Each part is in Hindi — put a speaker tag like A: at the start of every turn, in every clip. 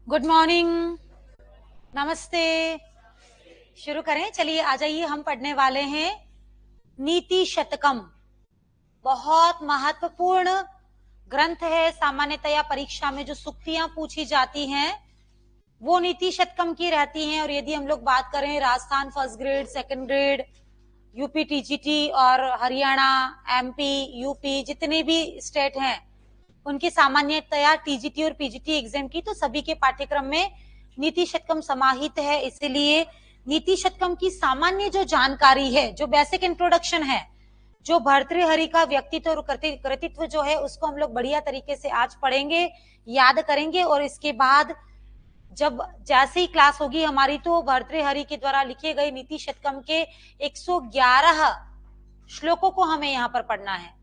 A: Good morning. नमस्ते। शुरू करें, चलिए आ जाइए। हम पढ़ने वाले हैं नीति शतकम। बहुत महत्वपूर्ण ग्रंथ है। सामान्यतया परीक्षा में जो सूक्तियां पूछी जाती हैं वो नीति शतकम की रहती हैं। और यदि हम लोग बात करें Rajasthan first grade, second grade, UP TGT और हरियाणा, एमपी, यूपी, जितने भी स्टेट हैं उनकी सामान्यतया टीजीटी और पीजीटी एग्जाम की, तो सभी के पाठ्यक्रम में नीति शतकम समाहित है। इसलिए नीति शतकम की सामान्य जो जानकारी है, जो बेसिक इंट्रोडक्शन है, जो भर्तृहरि का व्यक्तित्व और कृतित्व जो है उसको हम लोग बढ़िया तरीके से आज पढ़ेंगे, याद करेंगे। और इसके बाद जब जैसे ही क्लास होगी हमारी, तो भर्तृहरि के द्वारा लिखे गए नीति शतकम के 111 श्लोकों को हमें यहाँ पर पढ़ना है।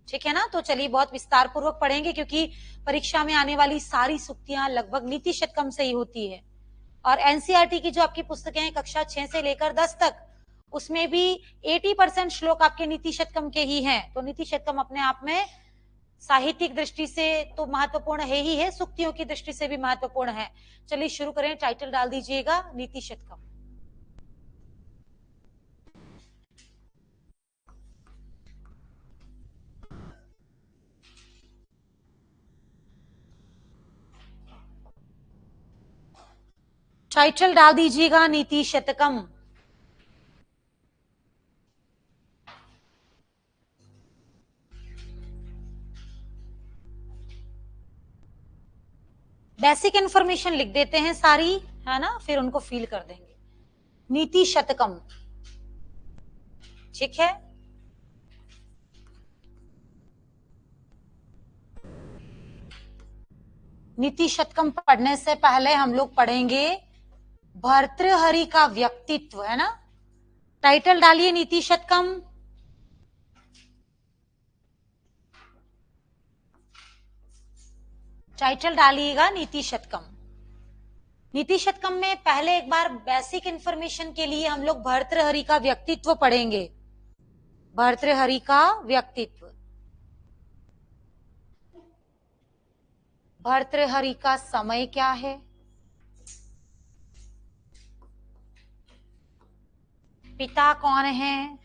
A: ठीक है ना? तो चलिए बहुत विस्तार पूर्वक पढ़ेंगे, क्योंकि परीक्षा में आने वाली सारी सूक्तियां लगभग नीति शतकम से ही होती है। और एनसीईआरटी की जो आपकी पुस्तकें हैं कक्षा 6 से लेकर 10 तक, उसमें भी 80% श्लोक आपके नीति शतकम के ही हैं। तो नीति शतकम अपने आप में साहित्यिक दृष्टि से तो महत्वपूर्ण है ही है, सूक्तियों की दृष्टि से भी महत्वपूर्ण है। चलिए शुरू करें। टाइटल डाल दीजिएगा नीति शतकम। टाइटल डाल दीजिएगा नीति शतकम। बेसिक इंफॉर्मेशन लिख देते हैं सारी, है ना, फिर उनको फील कर देंगे। नीति शतकम, ठीक है। नीति शतकम पढ़ने से पहले हम लोग पढ़ेंगे भर्तृहरि का व्यक्तित्व, है ना। टाइटल डालिए नीति शतकम। टाइटल डालिएगा नीति शतकम। नीति शतकम में पहले एक बार बेसिक इंफॉर्मेशन के लिए हम लोग भर्तृहरि का व्यक्तित्व पढ़ेंगे। भर्तृहरि का व्यक्तित्व। भर्तृहरि का समय क्या है, पिता कौन है,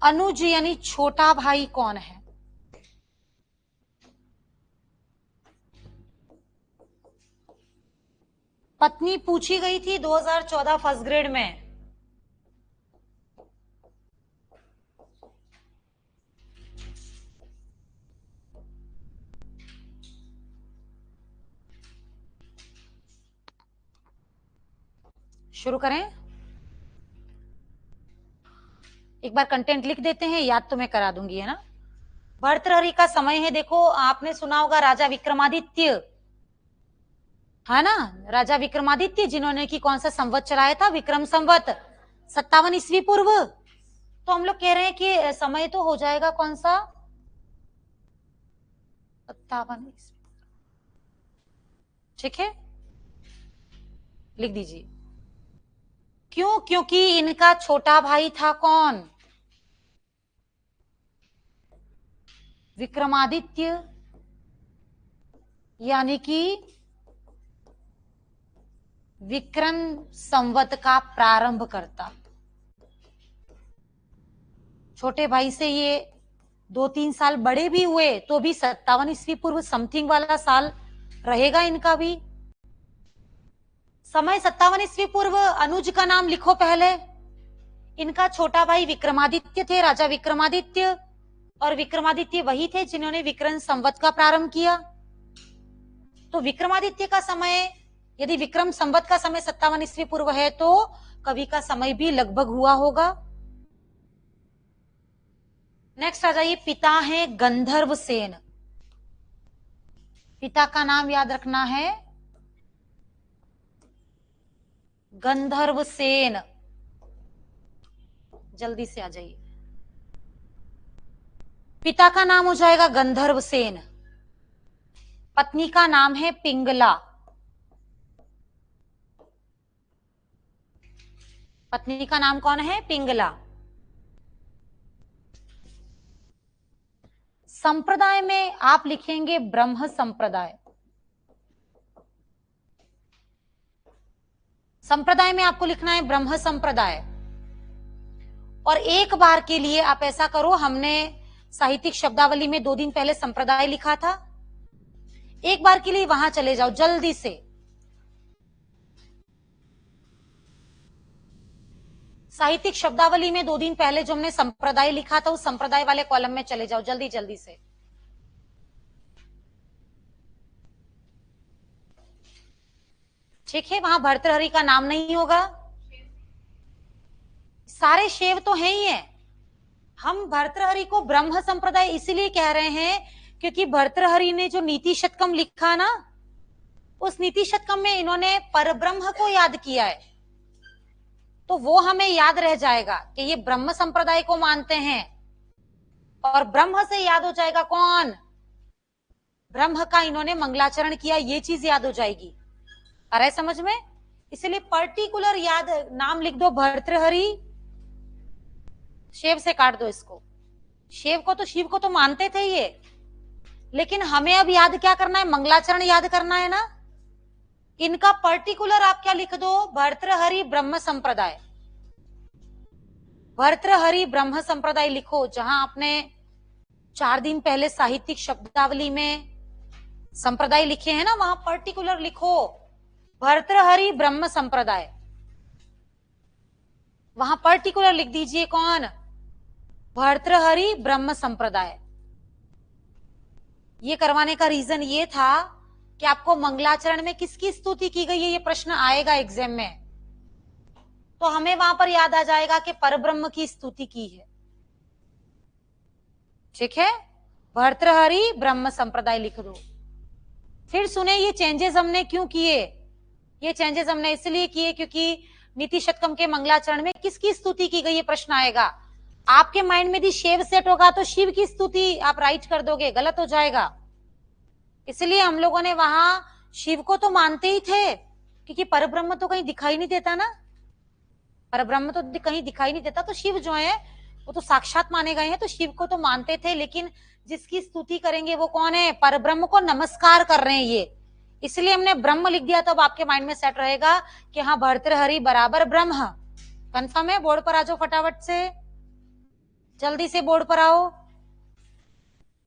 A: अनुज यानी छोटा भाई कौन है, पत्नी पूछी गई थी 2014 फर्स्ट ग्रेड में। शुरू करें। एक बार कंटेंट लिख देते हैं, याद तो मैं करा दूंगी, है ना। भर्तृहरि का समय है, देखो आपने सुना होगा राजा विक्रमादित्य, है ना। राजा विक्रमादित्य जिन्होंने की कौन सा संवत चलाया था, विक्रम संवत 57 ईस्वी पूर्व। तो हम लोग कह रहे हैं कि समय तो हो जाएगा कौन सा, 57 ईस्वी, ठीक है, लिख दीजिए। क्यों? क्योंकि इनका छोटा भाई था कौन, विक्रमादित्य, यानी कि विक्रम संवत का प्रारंभ करता। छोटे भाई से ये 2-3 साल बड़े भी हुए तो भी 57 ईस्वी पूर्व समथिंग वाला साल रहेगा इनका भी समय। 57 ईस्वी पूर्व। अनुज का नाम लिखो पहले। इनका छोटा भाई विक्रमादित्य थे, राजा विक्रमादित्य। और विक्रमादित्य वही थे जिन्होंने विक्रम संवत का प्रारंभ किया। तो विक्रमादित्य का समय, यदि विक्रम संवत का समय 57 ईस्वी पूर्व है तो कवि का समय भी लगभग हुआ होगा। नेक्स्ट आ जाइए। पिता है गंधर्व सेन। पिता का नाम याद रखना है, गंधर्व सेन। जल्दी से आ जाइए। पिता का नाम हो जाएगा गंधर्व सेन। पत्नी का नाम है पिंगला। पत्नी का नाम कौन है, पिंगला। संप्रदाय में आप लिखेंगे ब्रह्म संप्रदाय। संप्रदाय में आपको लिखना है ब्रह्म संप्रदाय। और एक बार के लिए आप ऐसा करो, हमने साहित्यिक शब्दावली में 2 दिन पहले संप्रदाय लिखा था, एक बार के लिए वहां चले जाओ जल्दी से। साहित्यिक शब्दावली में 2 दिन पहले जो हमने संप्रदाय लिखा था, उस संप्रदाय वाले कॉलम में चले जाओ जल्दी जल्दी से। ठीक है, वहां भर्तृहरि का नाम नहीं होगा। सारे शैव तो हैं ही है। हम भर्तृहरि को ब्रह्म संप्रदाय इसलिए कह रहे हैं क्योंकि भर्तृहरि ने जो नीति शतकम लिखा ना, उस नीति शतकम में इन्होंने परब्रह्म को याद किया है, तो वो हमें याद रह जाएगा कि ये ब्रह्म संप्रदाय को मानते हैं। और ब्रह्म से याद हो जाएगा कौन, ब्रह्म का इन्होंने मंगलाचरण किया, ये चीज याद हो जाएगी। आ रहा है समझ में? इसलिए पर्टिकुलर याद नाम लिख दो भर्तृहरि, शिव से काट दो इसको। शिव को तो मानते थे ये, लेकिन हमें अब याद क्या करना है, मंगलाचरण याद करना है ना। इनका पर्टिकुलर आप क्या लिख दो, भर्तृहरि ब्रह्म संप्रदाय। भर्तृहरि ब्रह्म संप्रदाय लिखो। जहां आपने 4 दिन पहले साहित्यिक शब्दावली में संप्रदाय लिखे हैं ना, वहां पर्टिकुलर लिखो भर्तृहरि ब्रह्म संप्रदाय। वहां पर्टिकुलर लिख दीजिए कौन, भर्तृहरि ब्रह्म संप्रदाय। ये करवाने का रीजन ये था कि आपको मंगलाचरण में किसकी स्तुति की गई है, ये प्रश्न आएगा एग्जाम में, तो हमें वहां पर याद आ जाएगा कि परब्रह्म की स्तुति की है। ठीक है, भर्तृहरि ब्रह्म संप्रदाय लिख दो। फिर सुने ये चेंजेस हमने क्यों किए। ये चेंजेस हमने इसलिए किए क्योंकि नीति शतकम के मंगलाचरण में किसकी स्तुति की गई, ये प्रश्न आएगा। आपके माइंड में यदि शिव सेट होगा तो शिव की स्तुति आप राइट कर दोगे, गलत हो जाएगा। इसलिए हम लोगों ने वहां शिव को तो मानते ही थे, क्योंकि परब्रह्म तो कहीं दिखाई नहीं देता ना, परब्रह्म तो कहीं दिखाई नहीं देता, तो शिव जो है वो तो साक्षात माने गए हैं, तो शिव को तो मानते थे। लेकिन जिसकी स्तुति करेंगे वो कौन है, परब्रह्म को नमस्कार कर रहे हैं ये, इसलिए हमने ब्रह्म लिख दिया। तो अब आपके माइंड में सेट रहेगा कि हाँ भर्तृहरि बराबर ब्रह्म। कंफर्म है? बोर्ड पर आ जाओ फटाफट से, जल्दी से बोर्ड पर आओ।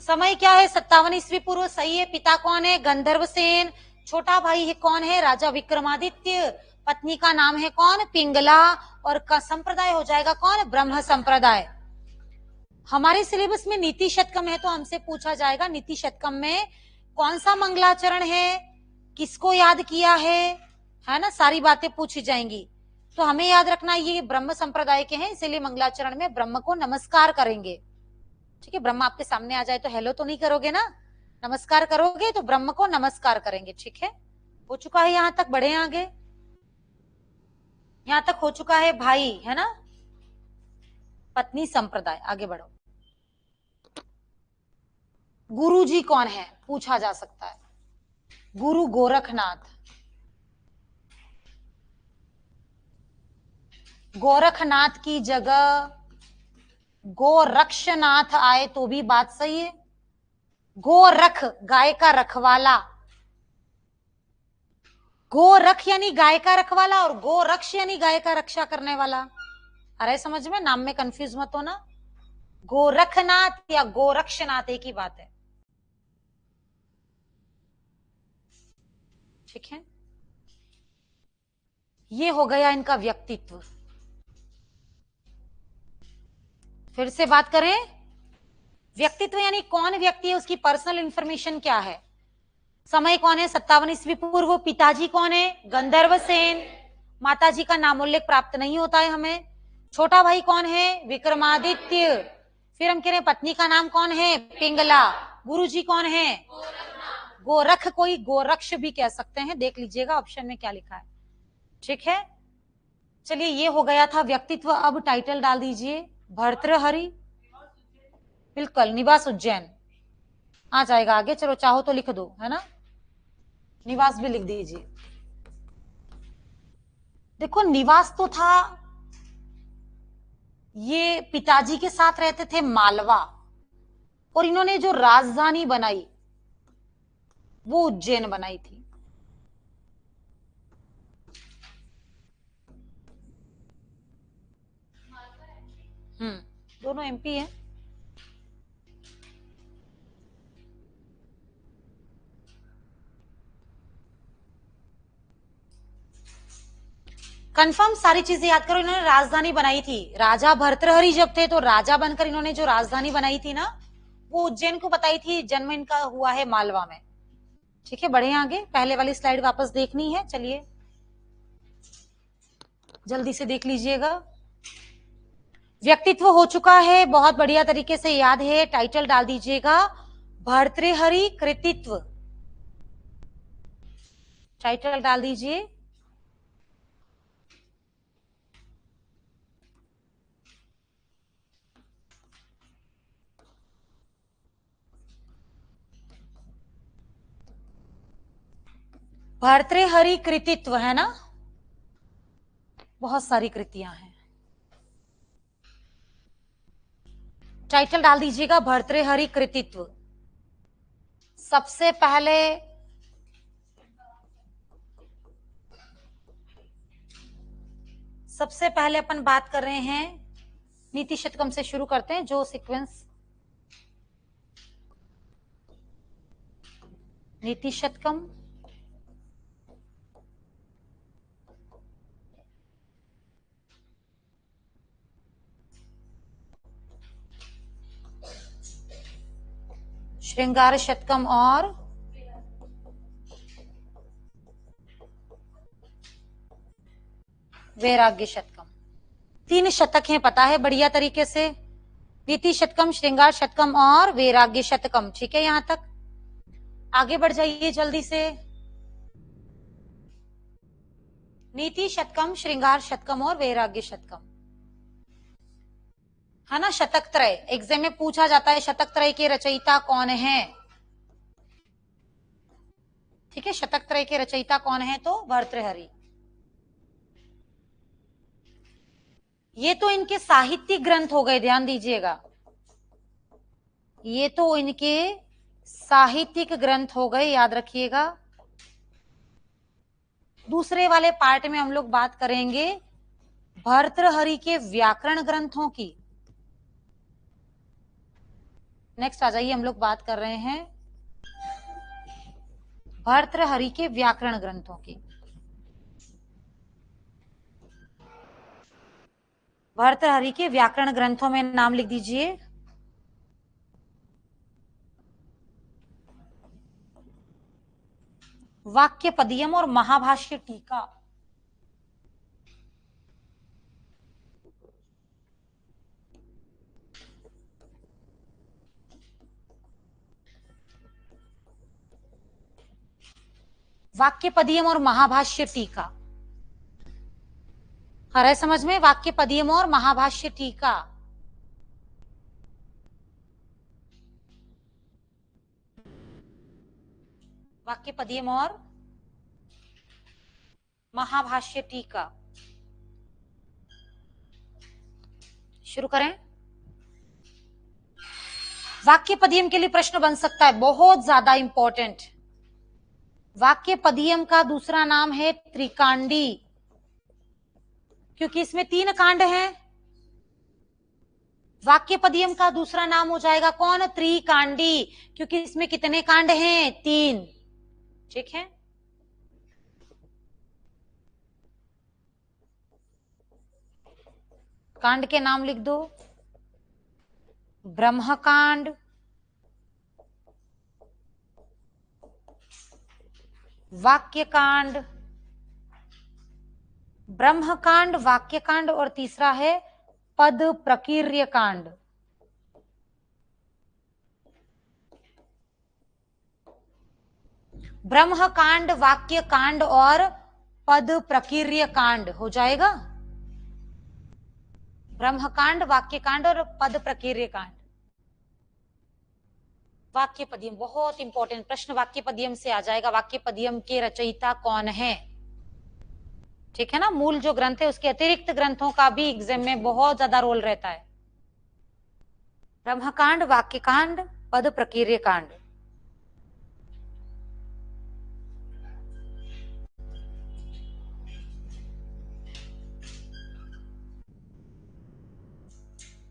A: समय क्या है, 57 ईस्वी पूर्व। सही है। पिता कौन है, गंधर्व सेन। छोटा भाई है कौन है, राजा विक्रमादित्य। पत्नी का नाम है कौन, पिंगला। और संप्रदाय हो जाएगा कौन, ब्रह्म संप्रदाय। हमारे सिलेबस में नीति शतकम है, तो हमसे पूछा जाएगा नीति शतकम में कौन सा मंगलाचरण है, किसको याद किया है ना, सारी बातें पूछी जाएंगी। तो हमें याद रखना ये ब्रह्म संप्रदाय के हैं, इसीलिए मंगलाचरण में ब्रह्म को नमस्कार करेंगे। ठीक है, ब्रह्म आपके सामने आ जाए तो हेलो तो नहीं करोगे ना, नमस्कार करोगे, तो ब्रह्म को नमस्कार करेंगे। ठीक है, हो चुका है यहां तक, बढ़े आगे। यहां तक हो चुका है भाई, है ना। पत्नी संप्रदाय, आगे बढ़ो। गुरु जी कौन है, पूछा जा सकता है। गुरु गोरखनाथ। गोरखनाथ की जगह गोरक्षनाथ आए तो भी बात सही है। गोरख गाय का रखवाला, गोरख यानी गाय का रखवाला, और गोरक्ष यानी गाय का रक्षा करने वाला। अरे समझ में, नाम में कंफ्यूज मत होना। गोरखनाथ या गोरक्षनाथ एक ही बात है। ठीक है, ये हो गया इनका व्यक्तित्व। फिर से बात करें, व्यक्तित्व यानी कौन व्यक्ति है, उसकी पर्सनल इंफॉर्मेशन क्या है। समय कौन है, 57 ईस्वी पूर्व। पिताजी कौन है, गंधर्व सेन। माताजी का नाम उल्लेख प्राप्त नहीं होता है हमें। छोटा भाई कौन है, विक्रमादित्य। फिर हम कह रहे हैं पत्नी का नाम कौन है, पिंगला। गुरुजी कौन है, गोरख। कोई गोरक्ष भी कह सकते हैं, देख लीजिएगा ऑप्शन में क्या लिखा है। ठीक है, चलिए ये हो गया था व्यक्तित्व। अब टाइटल डाल दीजिए भर्तृहरि। बिल्कुल, निवास उज्जैन आ जाएगा आगे। चलो चाहो तो लिख दो, है ना, निवास भी लिख दीजिए। देखो निवास तो था, ये पिताजी के साथ रहते थे मालवा, और इन्होंने जो राजधानी बनाई वो उज्जैन बनाई थी। दोनों एमपी हैं। कंफर्म सारी चीजें याद करो। इन्होंने राजधानी बनाई थी, राजा भर्तृहरि जब थे तो राजा बनकर इन्होंने जो राजधानी बनाई थी ना वो उज्जैन को बताई थी। जन्म इनका हुआ है मालवा में। ठीक है, बढ़े आगे। पहले वाली स्लाइड वापस देखनी है, चलिए जल्दी से देख लीजिएगा। व्यक्तित्व हो चुका है, बहुत बढ़िया तरीके से याद है। टाइटल डाल दीजिएगा भर्तृहरि कृतित्व। टाइटल डाल दीजिए भर्तृहरि कृतित्व, है ना। बहुत सारी कृतियां हैं। टाइटल डाल दीजिएगा भर्तृहरि कृतित्व। सबसे पहले अपन बात कर रहे हैं नीति शतकम से शुरू करते हैं, जो सीक्वेंस नीति शतकम, श्रृंगार शतकम और वैराग्य शतकम। 3 शतक हैं, पता है बढ़िया तरीके से। नीति शतकम, श्रृंगार शतकम और वैराग्य शतकम। ठीक है, यहां तक आगे बढ़ जाइए जल्दी से। नीति शतकम, श्रृंगार शतकम और वैराग्य शतकम, है ना। शतक त्रय एग्जाम में पूछा जाता है, शतक त्रय के रचयिता कौन है। ठीक है, शतक त्रय के रचयिता कौन है, तो भर्तृहरि। ये तो इनके साहित्यिक ग्रंथ हो गए, ध्यान दीजिएगा। ये तो इनके साहित्यिक ग्रंथ हो गए, याद रखिएगा। दूसरे वाले पार्ट में हम लोग बात करेंगे भर्तृहरि के व्याकरण ग्रंथों की। नेक्स्ट आ जाइए, हम लोग बात कर रहे हैं भर्तृहरि के व्याकरण ग्रंथों की। भर्तृहरि के व्याकरण ग्रंथों में नाम लिख दीजिए। वाक्य पदियम और महाभाष्य टीका। वाक्य पदियम और महाभाष्य टीका, आ रहा है समझ में। वाक्य पदियम और महाभाष्य टीका। वाक्य पदियम और महाभाष्य टीका। शुरू करें। वाक्य पदियम के लिए प्रश्न बन सकता है, बहुत ज्यादा इंपॉर्टेंट। वाक्य पदियम का दूसरा नाम है त्रिकांडी, क्योंकि इसमें 3 कांड हैं। वाक्य पदियम का दूसरा नाम हो जाएगा कौन, त्रिकांडी, क्योंकि इसमें कितने कांड हैं, 3। ठीक है, कांड के नाम लिख दो। ब्रह्मकांड, वाक्यकांड, ब्रह्मकांड, वाक्यकांड और तीसरा है पद प्रकीर्य कांड। ब्रह्मकांड, वाक्यकांड और पद प्रकीर्य कांड हो जाएगा। ब्रह्मकांड, वाक्यकांड और पद प्रकीर्य कांड। वाक्य पदियम बहुत इंपॉर्टेंट प्रश्न वाक्य पदियम से आ जाएगा। वाक्य पदियम के रचयिता कौन है। ठीक है ना, मूल जो ग्रंथ है उसके अतिरिक्त ग्रंथों का भी एग्जाम में बहुत ज्यादा रोल रहता है। ब्रह्मकांड, वाक्यकांड, पद प्रकीर्य कांड।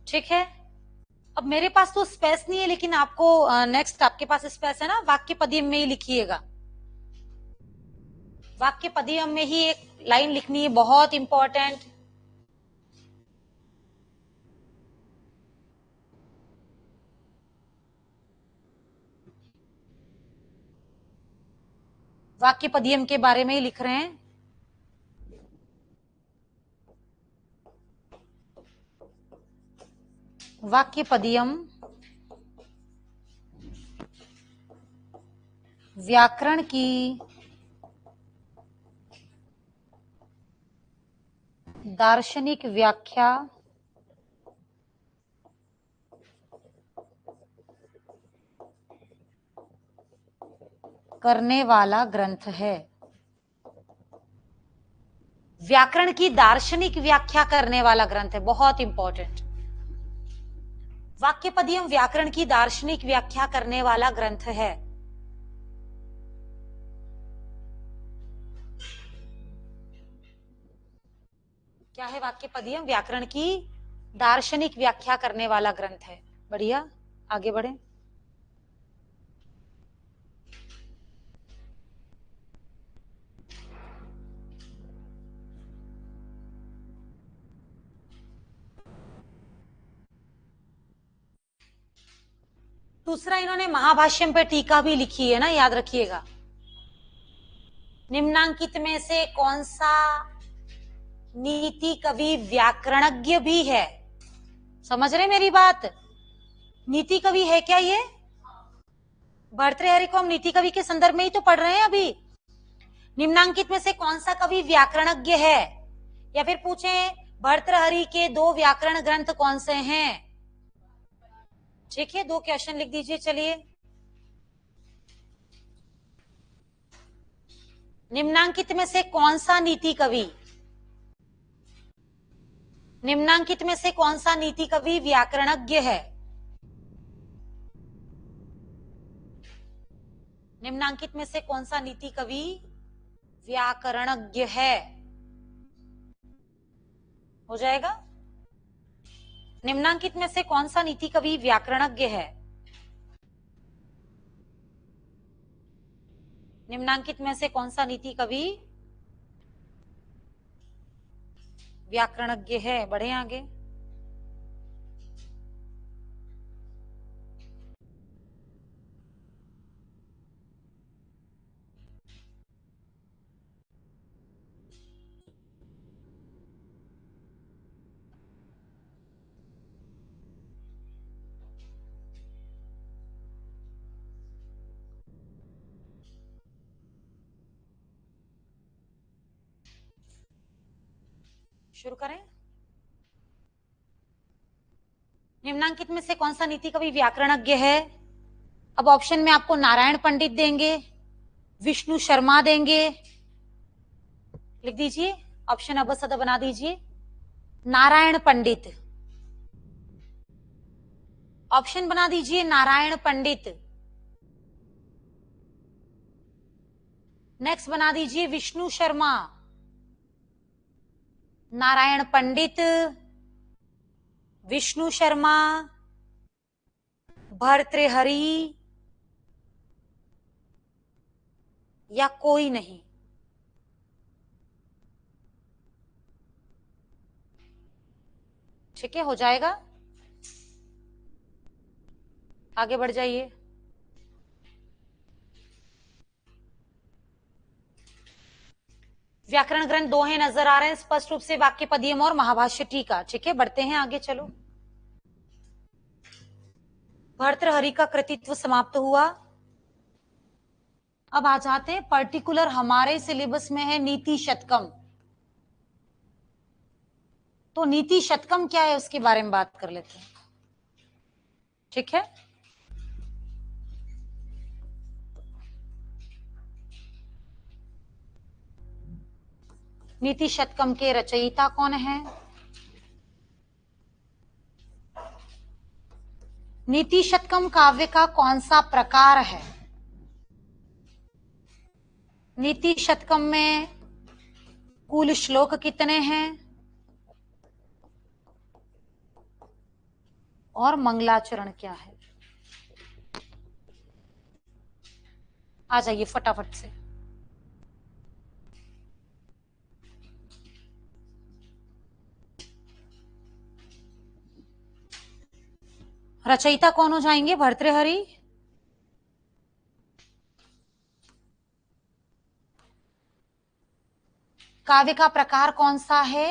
A: ठीक है, अब मेरे पास तो स्पेस नहीं है, लेकिन आपको नेक्स्ट आपके पास स्पेस है ना, वाक्य पदियम में ही लिखिएगा। वाक्य पदियम में ही एक लाइन लिखनी है, बहुत इंपॉर्टेंट। वाक्य पदियम के बारे में ही लिख रहे हैं। वाक्य पदियम व्याकरण की दार्शनिक व्याख्या करने वाला ग्रंथ है। व्याकरण की दार्शनिक व्याख्या करने वाला ग्रंथ है, बहुत इंपॉर्टेंट। वाक्य पदियम व्याकरण की दार्शनिक व्याख्या करने वाला ग्रंथ है। क्या है वाक्य पदियम? व्याकरण की दार्शनिक व्याख्या करने वाला ग्रंथ है। बढ़िया, आगे बढ़े। दूसरा, इन्होंने महाभाष्यम पे टीका भी लिखी है ना, याद रखिएगा। निम्नांकित में से कौन सा नीति कवि व्याकरणज्ञ भी है? समझ रहे मेरी बात? नीति कवि है क्या ये? भर्तृहरि को हम नीति कवि के संदर्भ में ही तो पढ़ रहे हैं अभी। निम्नांकित में से कौन सा कवि व्याकरणज्ञ है? या फिर पूछें भर्तृहरि के 2 व्याकरण ग्रंथ कौन से हैं? ठीक है, 2 क्वेश्चन लिख दीजिए। चलिए, निम्नांकित में से कौन सा नीति कवि, निम्नांकित में से कौन सा नीति कवि व्याकरणज्ञ है? निम्नांकित में से कौन सा नीति कवि व्याकरणज्ञ है? हो जाएगा। निम्नांकित में से कौन सा नीति कवि व्याकरणज्ञ है? निम्नांकित में से कौन सा नीति कवि व्याकरणज्ञ है? बढ़े आगे। शुरू करें। निम्नांकित में से कौन सा नीति कवि व्याकरणज्ञ है? अब ऑप्शन में आपको नारायण पंडित देंगे, विष्णु शर्मा देंगे। लिख दीजिए, ऑप्शन अब सद बना दीजिए। नारायण पंडित, ऑप्शन बना दीजिए नारायण पंडित। नेक्स्ट बना दीजिए विष्णु शर्मा। नारायण पंडित, विष्णु शर्मा, भर्तृहरि या कोई नहीं। ठीक है, हो जाएगा। आगे बढ़ जाइए। व्याकरण ग्रंथ 2 हैं, नजर आ रहे हैं स्पष्ट रूप से, वाक्य पदियम और महाभाष्य टीका। ठीक है, बढ़ते हैं आगे। चलो, भर्तृहरि का कृतित्व समाप्त हुआ। अब आ जाते हैं पर्टिकुलर हमारे सिलेबस में है नीति शतकम। तो नीति शतकम क्या है उसके बारे में बात कर लेते हैं। ठीक है, नीति शतकम के रचयिता कौन है? नीति शतकम काव्य का कौन सा प्रकार है? नीति शतकम में कुल श्लोक कितने हैं और मंगलाचरण क्या है? आ जाइए फटाफट से। रचयिता कौन हो जाएंगे? भर्तृहरि। काव्य का प्रकार कौन सा है?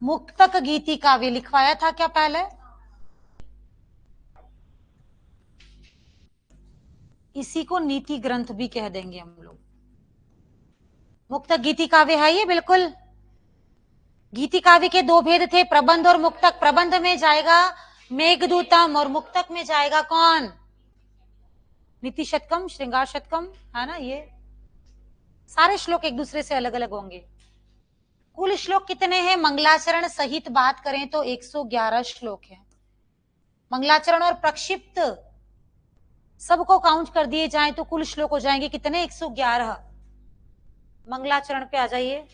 A: मुक्तक गीति काव्य लिखवाया था क्या पहले? इसी को नीति ग्रंथ भी कह देंगे हम लोग। मुक्तक गीति काव्य है ये, बिल्कुल। गीति काव्य के दो भेद थे, प्रबंध और मुक्तक। प्रबंध में जाएगा मेघदूतम और मुक्तक में जाएगा कौन? नीति शतकम, श्रृंगार शतकम, है ना। ये सारे श्लोक एक दूसरे से अलग अलग होंगे। कुल श्लोक कितने हैं? मंगलाचरण सहित बात करें तो 111 श्लोक हैं। मंगलाचरण और प्रक्षिप्त सबको काउंट कर दिए जाएं तो कुल श्लोक हो जाएंगे कितने? 111। मंगलाचरण पे आ जाइए।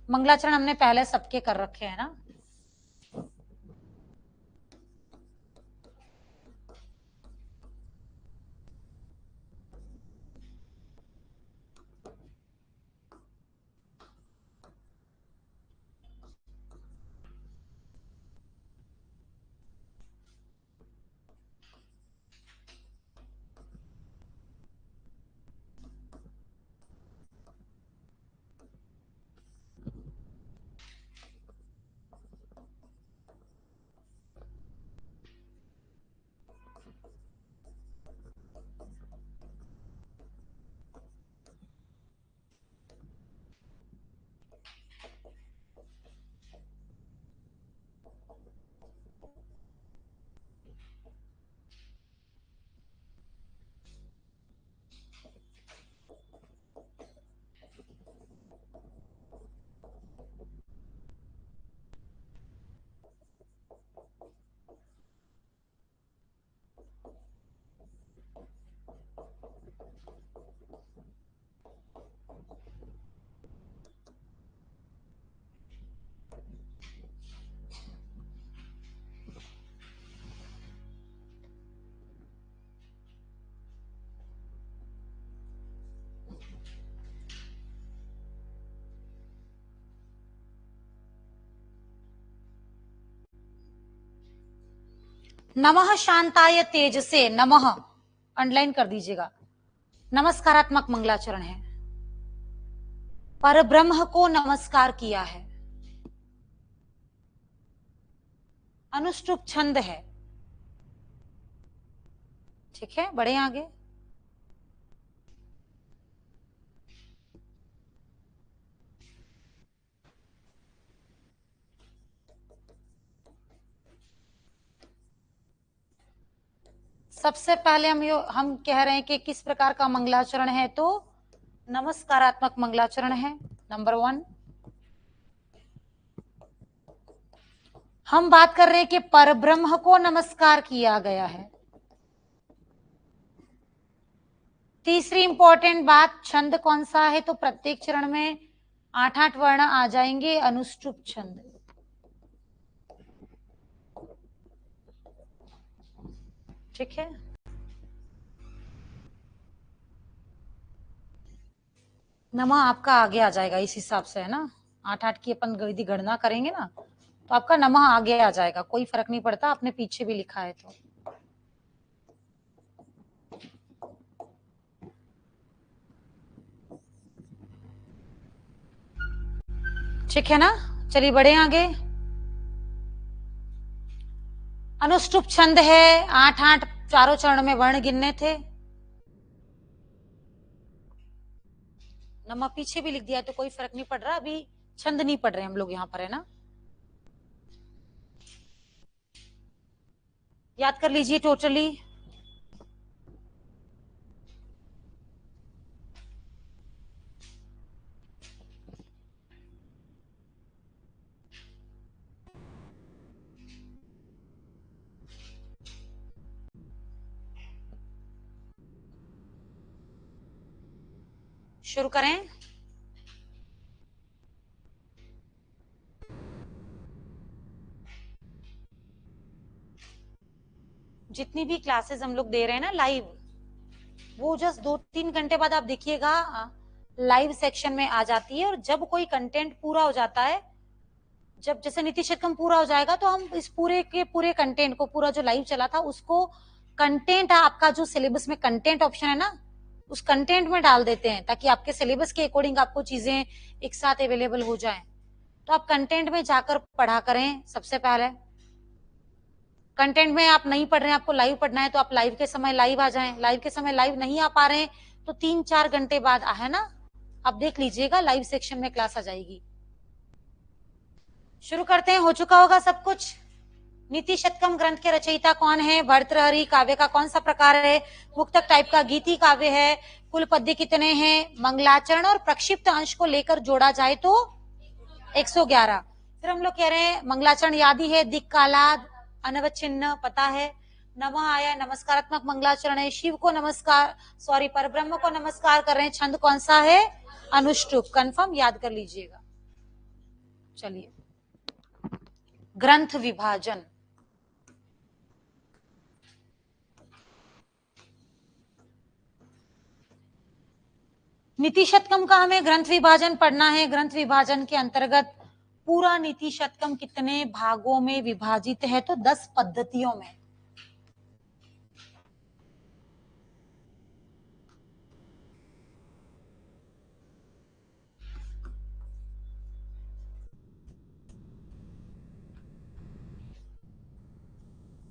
A: मंगलाचरण हमने पहले सबके कर रखे हैं ना। नमः शांताय तेजसे, नमः अंडरलाइन कर दीजिएगा। नमस्कारात्मक मंगलाचरण है। पर ब्रह्म को नमस्कार किया है। अनुष्टुप छंद है। ठीक है, बढ़े आगे। सबसे पहले हम कह रहे हैं कि किस प्रकार का मंगलाचरण है, तो नमस्कारात्मक मंगलाचरण है। नंबर 1। हम बात कर रहे हैं कि परब्रह्म को नमस्कार किया गया है। तीसरी इंपॉर्टेंट बात, छंद कौन सा है, तो प्रत्येक चरण में 8-8 वर्ण आ जाएंगे, अनुष्टुप छंद। ठीक है, नमः आपका आगे आ जाएगा इस हिसाब से, है ना। 8-8 की अपन यदि गणना करेंगे ना तो आपका नमः आगे आ जाएगा, कोई फर्क नहीं पड़ता, आपने पीछे भी लिखा है तो। ठीक है ना, चलिए बढ़े आगे। अनुष्टुप छंद है, 8-8 चारों चरण में वर्ण गिनने थे। नमः पीछे भी लिख दिया तो कोई फर्क नहीं पड़ रहा, अभी छंद नहीं पढ़ रहे हम लोग यहाँ पर, है ना। याद कर लीजिए टोटली। शुरू करें। जितनी भी क्लासेस हम लोग दे रहे हैं ना लाइव, वो जस्ट 2-3 घंटे बाद आप देखिएगा लाइव सेक्शन में आ जाती है। और जब कोई कंटेंट पूरा हो जाता है, जब जैसे नीति शतकम पूरा हो जाएगा तो हम इस पूरे के पूरे कंटेंट को, पूरा जो लाइव चला था उसको, कंटेंट आपका जो सिलेबस में कंटेंट ऑप्शन है ना, उस कंटेंट में डाल देते हैं ताकि आपके सिलेबस के अकॉर्डिंग आपको चीजें एक साथ अवेलेबल हो जाएं। तो आप कंटेंट में जाकर पढ़ा करें। सबसे पहले कंटेंट में आप नहीं पढ़ रहे हैं, आपको लाइव पढ़ना है, तो आप लाइव के समय लाइव आ जाएं। लाइव के समय लाइव नहीं आ पा रहे हैं तो 3-4 घंटे बाद है ना, आप देख लीजिएगा लाइव सेक्शन में क्लास आ जाएगी। शुरू करते हैं। हो चुका होगा सब कुछ। नीति शतकम ग्रंथ के रचयिता कौन है? भर्तृहरि। काव्य का कौन सा प्रकार है? मुक्तक टाइप का गीति काव्य है। कुल पद्य कितने हैं? मंगलाचरण और प्रक्षिप्त अंश को लेकर जोड़ा जाए तो 111। फिर हम लोग कह रहे हैं मंगलाचरण याद ही है, दिक् कालाद अनवच्छिन्न पता है, नमः आया नमस्कारात्मक मंगलाचरण है, शिव को नमस्कार, सॉरी परब्रह्म को नमस्कार कर रहे हैं। छंद कौन सा है? अनुष्टुप। कंफर्म याद कर लीजिएगा। चलिए, ग्रंथ विभाजन। नीति शतकम का हमें ग्रंथ विभाजन पढ़ना है। ग्रंथ विभाजन के अंतर्गत पूरा नीति शतकम कितने भागों में विभाजित है? तो 10 पद्धतियों में।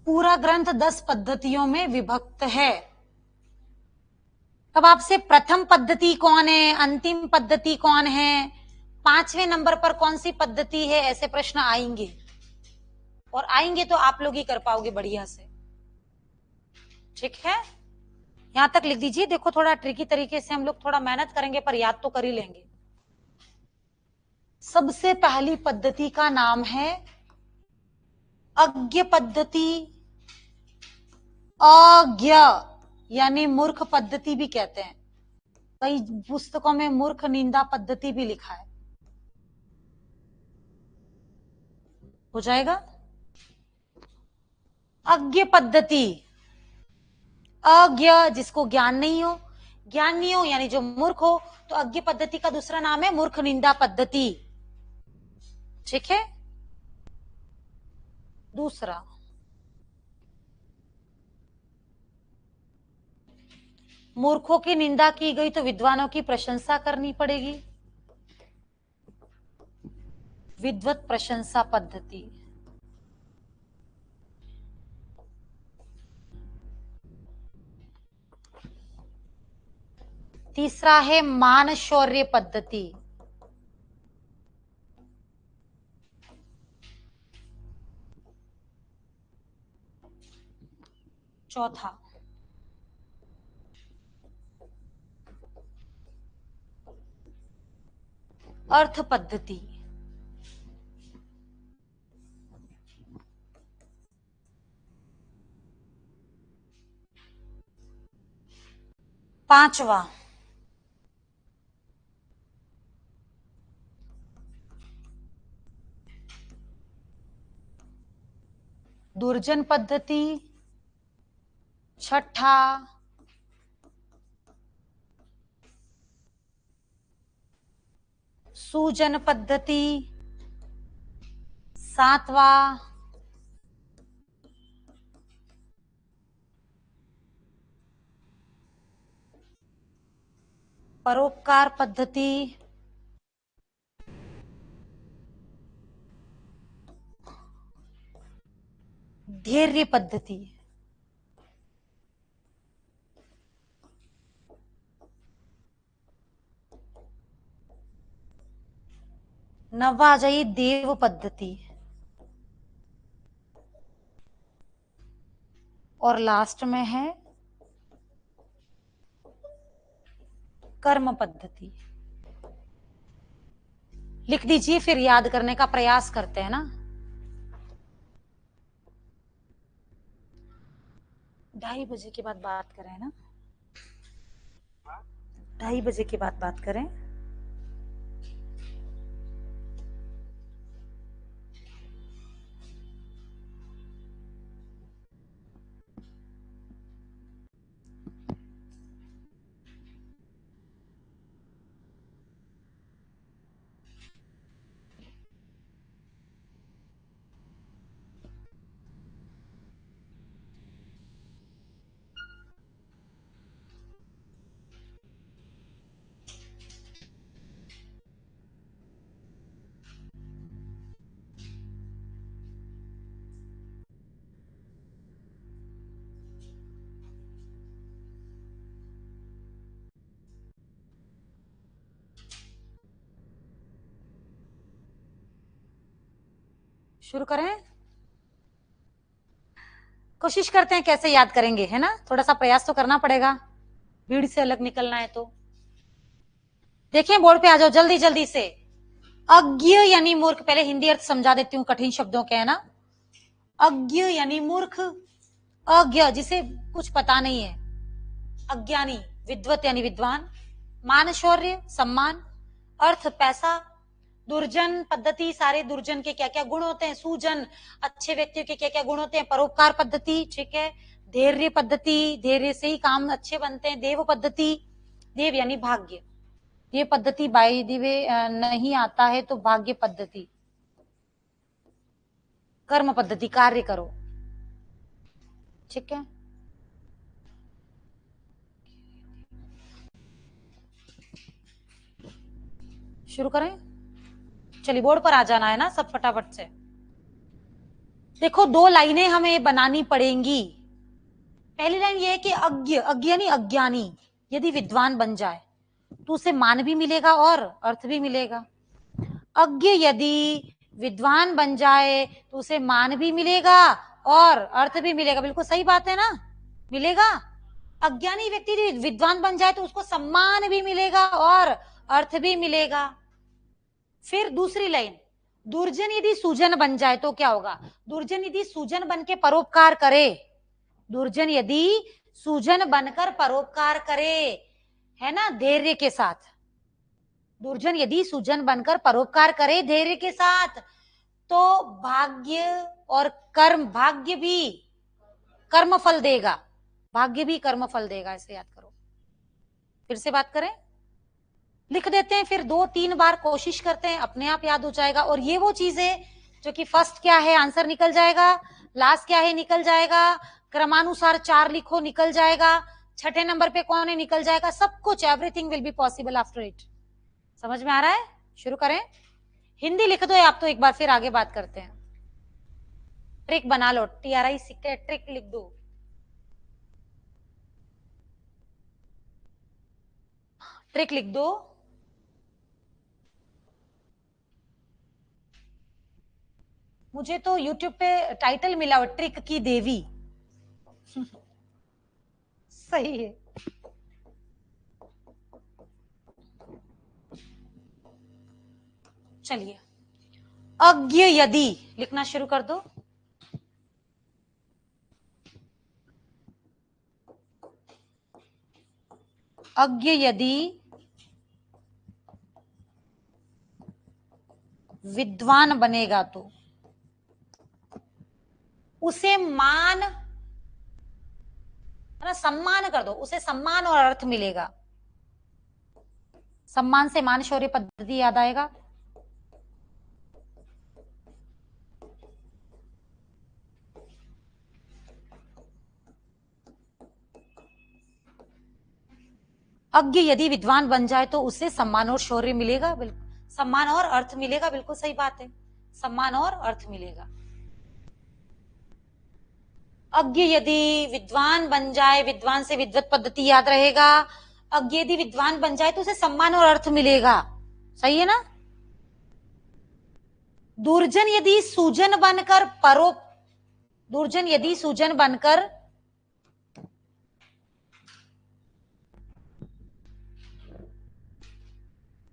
A: पूरा ग्रंथ 10 पद्धतियों में विभक्त है। तब आपसे प्रथम पद्धति कौन है, अंतिम पद्धति कौन है, 5वें नंबर पर कौन सी पद्धति है, ऐसे प्रश्न आएंगे। और आएंगे तो आप लोग ही कर पाओगे बढ़िया से। ठीक है, यहां तक लिख दीजिए। देखो थोड़ा ट्रिकी तरीके से हम लोग थोड़ा मेहनत करेंगे पर याद तो कर ही लेंगे। सबसे पहली पद्धति का नाम है अज्ञ पद्धति। अज्ञ यानी मूर्ख पद्धति भी कहते हैं। कई पुस्तकों में मूर्ख निंदा पद्धति भी लिखा है। हो जाएगा। अज्ञ पद्धति, अज्ञ जिसको ज्ञान नहीं हो, ज्ञान नहीं हो यानी जो मूर्ख हो, तो अज्ञ पद्धति का दूसरा नाम है मूर्ख निंदा पद्धति। ठीक है। दूसरा, मूर्खों की निंदा की गई तो विद्वानों की प्रशंसा करनी पड़ेगी, विद्वत प्रशंसा पद्धति। तीसरा है मान शौर्य पद्धति। चौथा, अर्थ पद्धति। पांचवा, दुर्जन पद्धति। छठा, सुजन पद्धति। सातवां, परोपकार पद्धति। धैर्य पद्धति। नवा आ जाइए देव पद्धति। और लास्ट में है कर्म पद्धति। लिख दीजिए, फिर याद करने का प्रयास करते हैं ना। 2:30 बजे के बाद बात करें ना। 2:30 बजे के बाद बात करें। शुरू करें। कोशिश करते हैं कैसे याद करेंगे, है ना, थोड़ा सा प्रयास तो करना पड़ेगा, भीड़ से अलग निकलना है तो। देखिए बोर्ड पे आ जाओ जल्दी जल्दी से। अज्ञ यानी मूर्ख, पहले हिंदी अर्थ समझा देती हूँ कठिन शब्दों के, है ना। अज्ञ यानी मूर्ख, अज्ञ जिसे कुछ पता नहीं है, अज्ञानी। विद्वत यानी विद्वान, मान शौर्य सम्मान, अर्थ पैसा, दुर्जन पद्धति, सारे दुर्जन के क्या क्या गुण होते हैं, सुजन अच्छे व्यक्तियों के क्या क्या गुण होते हैं, परोपकार पद्धति, ठीक है, धैर्य पद्धति, धैर्य से ही काम अच्छे बनते हैं, देव पद्धति, देव यानी भाग्य, ये पद्धति बाय द वे नहीं आता है तो भाग्य पद्धति, कर्म पद्धति, कार्य करो, ठीक है। शुरू करें, चलिए बोर्ड पर आ जाना है ना सब फटाफट से। देखो 2 लाइनें हमें बनानी पड़ेंगी। पहली लाइन ये है कि अज्ञ, अज्ञ यानी अज्ञानी, यदि विद्वान बन जाए तो उसे मान भी मिलेगा और अर्थ भी मिलेगा। अज्ञ यदि विद्वान बन जाए तो उसे मान भी मिलेगा और अर्थ भी मिलेगा, बिल्कुल सही बात है ना, मिलेगा। अज्ञानी व्यक्ति यदि विद्वान बन जाए तो उसको सम्मान भी मिलेगा और अर्थ भी मिलेगा। फिर दूसरी लाइन, दुर्जन यदि सुजन बन जाए तो क्या होगा, दुर्जन यदि सुजन बन के परोपकार करे, दुर्जन यदि सुजन बनकर परोपकार करे, है ना, धैर्य के साथ, दुर्जन यदि सुजन बनकर परोपकार करे धैर्य के साथ, तो भाग्य और कर्म, भाग्य भी कर्म फल देगा, भाग्य भी कर्म फल देगा, ऐसे याद करो। फिर से बात करें, लिख देते हैं, फिर 2-3 बार कोशिश करते हैं, अपने आप याद हो जाएगा। और ये वो चीज है जो कि फर्स्ट क्या है आंसर निकल जाएगा, लास्ट क्या है निकल जाएगा, क्रमानुसार 4 लिखो निकल जाएगा, छठे नंबर पे कौन है निकल जाएगा, सब कुछ, everything will be possible after it. समझ में आ रहा है? शुरू करें। हिंदी लिख दो आप तो, एक बार फिर आगे बात करते हैं। ट्रिक बना लो, TRI सीखते, ट्रिक लिख दो। ट्रिक लिख दो। मुझे तो YouTube पे टाइटल मिला हुआ, ट्रिक की देवी। सही है। चलिए, अज्ञ यदि लिखना शुरू कर दो। अज्ञ यदि विद्वान बनेगा तो उसे मान, सम्मान कर दो, उसे सम्मान और अर्थ मिलेगा। सम्मान से मान शौर्य पद्धति याद आएगा। अज्ञ यदि विद्वान बन जाए तो उसे सम्मान और शौर्य मिलेगा, बिल्कुल सम्मान और अर्थ मिलेगा, बिल्कुल सही बात है, सम्मान और अर्थ मिलेगा। अज्ञ यदि विद्वान बन जाए, विद्वान से विद्वत पद्धति याद रहेगा, अज्ञ यदि विद्वान बन जाए तो उसे सम्मान और अर्थ मिलेगा, सही है ना। दुर्जन यदि सुजन बनकर दुर्जन यदि सुजन बनकर,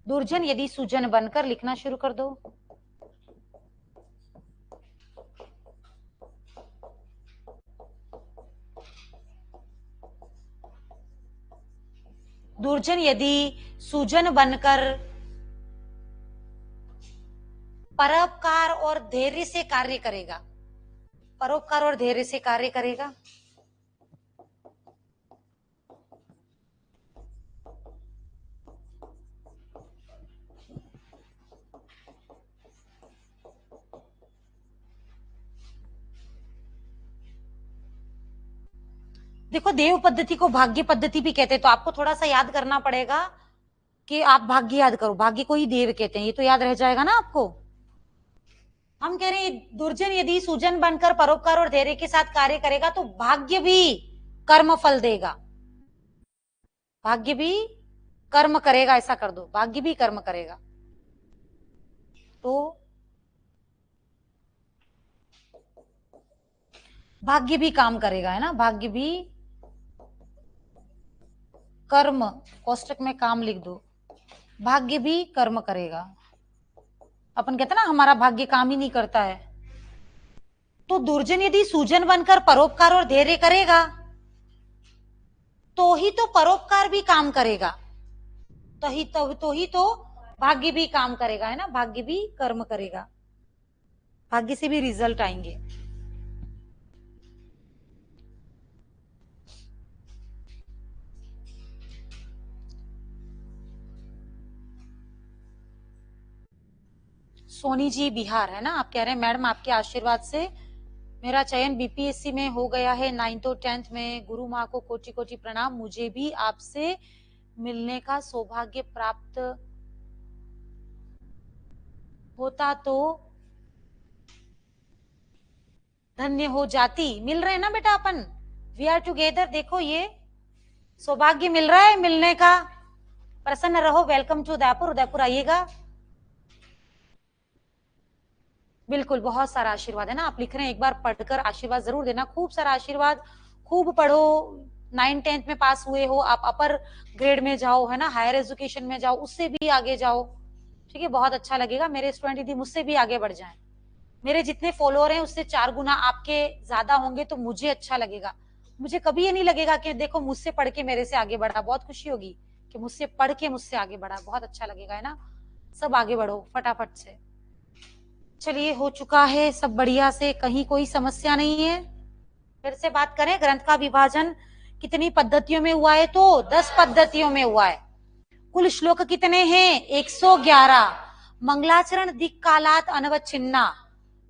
A: दुर्जन यदि सुजन बनकर, लिखना शुरू कर दो। दुर्जन यदि सुजन बनकर परोपकार और धैर्य से कार्य करेगा, परोपकार और धैर्य से कार्य करेगा। देखो, देव पद्धति को भाग्य पद्धति भी कहते हैं, तो आपको थोड़ा सा याद करना पड़ेगा कि आप भाग्य याद करो, भाग्य को ही देव कहते हैं, ये तो याद रह जाएगा ना आपको। हम कह रहे हैं दुर्जन यदि सुजन बनकर परोपकार और धैर्य के साथ कार्य करेगा तो भाग्य भी कर्म फल देगा, भाग्य भी कर्म करेगा, ऐसा कर दो, भाग्य भी कर्म करेगा। तो भाग्य भी काम करेगा, है ना, भाग्य भी कर्म, कोष्टक में काम लिख दो, भाग्य भी कर्म करेगा। अपन कहते ना हमारा भाग्य काम ही नहीं करता है, तो दुर्जन यदि सुजन बनकर परोपकार और धैर्य करेगा तो ही तो परोपकार भी काम करेगा, तो ही तो भाग्य भी काम करेगा, है ना, भाग्य भी कर्म करेगा, भाग्य से भी रिजल्ट आएंगे। सोनी जी बिहार, है ना, आप कह रहे हैं मैडम आपके आशीर्वाद से मेरा चयन बीपीएससी में हो गया है 9th और 10th में, गुरु माँ को कोटि कोटि प्रणाम, मुझे भी आपसे मिलने का सौभाग्य प्राप्त होता तो धन्य हो जाती। मिल रहे हैं ना बेटा अपन, वी आर टुगेदर, देखो ये सौभाग्य मिल रहा है मिलने का, प्रसन्न रहो, वेलकम टू उदयपुर, उदयपुर आइएगा। बिल्कुल, बहुत सारा आशीर्वाद, है ना, आप लिख रहे हैं, एक बार पढ़कर आशीर्वाद जरूर देना, खूब सारा आशीर्वाद, खूब पढ़ो, 9th 10th में पास हुए हो, आप अपर ग्रेड में जाओ, है ना, हायर एजुकेशन में जाओ, उससे भी आगे जाओ, ठीक है, बहुत अच्छा लगेगा, मेरे स्टूडेंट यदि मुझसे भी आगे बढ़ जाएं, मेरे जितने फॉलोअर हैं उससे 4 गुना आपके ज्यादा होंगे तो मुझे अच्छा लगेगा, मुझे कभी ये नहीं लगेगा कि देखो मुझसे पढ़ के मेरे से आगे बढ़ा, बहुत खुशी होगी कि मुझसे पढ़ के मुझसे आगे बढ़ा, बहुत अच्छा लगेगा, है ना, सब आगे बढ़ो फटाफट से। चलिए, हो चुका है सब बढ़िया से, कहीं कोई समस्या नहीं है। फिर से बात करें, ग्रंथ का विभाजन कितनी पद्धतियों में हुआ है, तो 10 पद्धतियों में हुआ है। कुल श्लोक कितने हैं, 111। मंगलाचरण दिक् कालात अनवच्छिन्ना,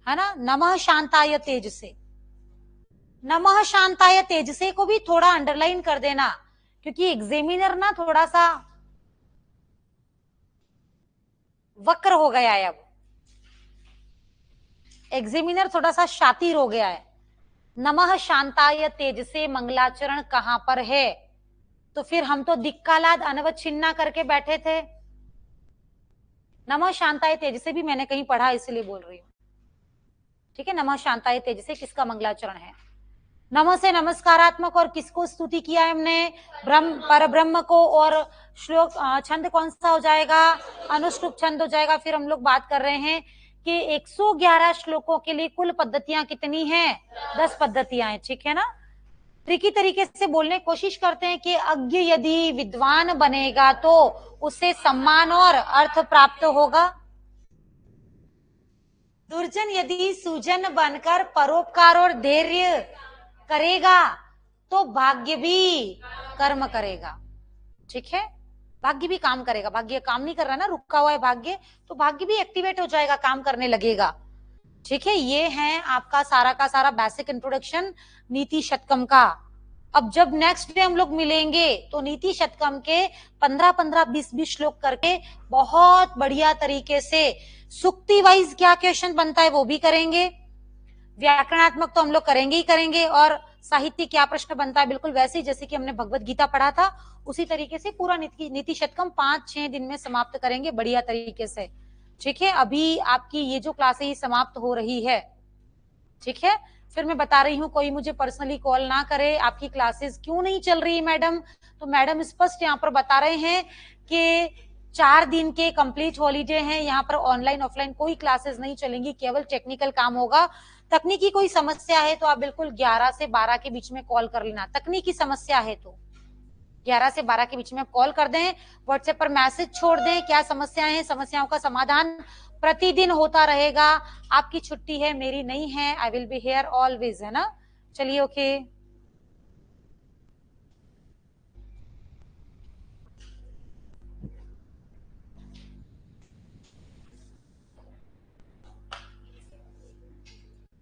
A: है ना, नमः शांताय तेज से, नमः शांताय तेज से को भी थोड़ा अंडरलाइन कर देना, क्योंकि एग्जामिनर ना थोड़ा सा वक्र हो गया है, अब एग्जामिनर थोड़ा सा शातिर हो गया है। नमः शांताय तेज से मंगलाचरण कहां पर है, तो फिर हम तो दिक्कालाद अनवच्छिन्ना करके बैठे थे, नमः शांताय तेज से भी मैंने कहीं पढ़ा इसलिए बोल रही हूं, ठीक है, नमः शांताय तेज से किसका मंगलाचरण है, नमः से नमस्कारात्मक, और किसको स्तुति किया है हमने, ब्रह्म पर ब्रह्म को, और श्लोक छंद कौन सा हो जाएगा, अनुष्टुप छंद हो जाएगा। फिर हम लोग बात कर रहे हैं कि 111 श्लोकों के लिए कुल पद्धतियां कितनी हैं, 10 पद्धतियां हैं, ठीक है ना। ट्रिकी तरीके से बोलने की कोशिश करते हैं कि अज्ञ यदि विद्वान बनेगा तो उसे सम्मान और अर्थ प्राप्त होगा, दुर्जन यदि सुजन बनकर परोपकार और धैर्य करेगा तो भाग्य भी कर्म करेगा, ठीक है, भाग्य भी काम करेगा, भाग्य काम नहीं कर रहा ना, रुका हुआ है भाग्य, तो भाग्य भी एक्टिवेट हो जाएगा, काम करने लगेगा, ठीक है। ये है आपका सारा का सारा बेसिक इंट्रोडक्शन नीति शतकम का। अब जब नेक्स्ट डे हम लोग मिलेंगे तो नीति शतकम के 15-15 20-20 श्लोक करके बहुत बढ़िया तरीके से सुक्ति वाइज क्या क्वेश्चन बनता है वो भी करेंगे, व्याकरणात्मक तो हम लोग करेंगे ही करेंगे, और साहित्य क्या प्रश्न बनता है बिल्कुल वैसे ही जैसे कि हमने भगवत गीता पढ़ा था उसी तरीके से पूरा नीति शतकम 5-6 दिन में समाप्त करेंगे बढ़िया तरीके से, ठीक है। अभी आपकी ये जो क्लास है ये समाप्त हो रही है, ठीक है। फिर मैं बता रही हूँ कोई मुझे पर्सनली कॉल ना करे, आपकी क्लासेस क्यों नहीं चल रही मैडम, तो मैडम स्पष्ट यहाँ पर बता रहे हैं कि 4 दिन के कंप्लीट हॉलीडे हैं, यहाँ पर ऑनलाइन ऑफलाइन कोई क्लासेस नहीं चलेंगी, केवल टेक्निकल काम होगा। तकनीकी कोई समस्या है तो आप बिल्कुल 11 से 12 के बीच में कॉल कर लेना, तकनीकी समस्या है तो, 11 से 12 के बीच में कॉल कर दें, व्हाट्सएप पर मैसेज छोड़ दें, क्या समस्याएं हैं, समस्याओं का समाधान प्रतिदिन होता रहेगा। आपकी छुट्टी है, मेरी नहीं है। I will be here always, है ना। चलिए, ओके।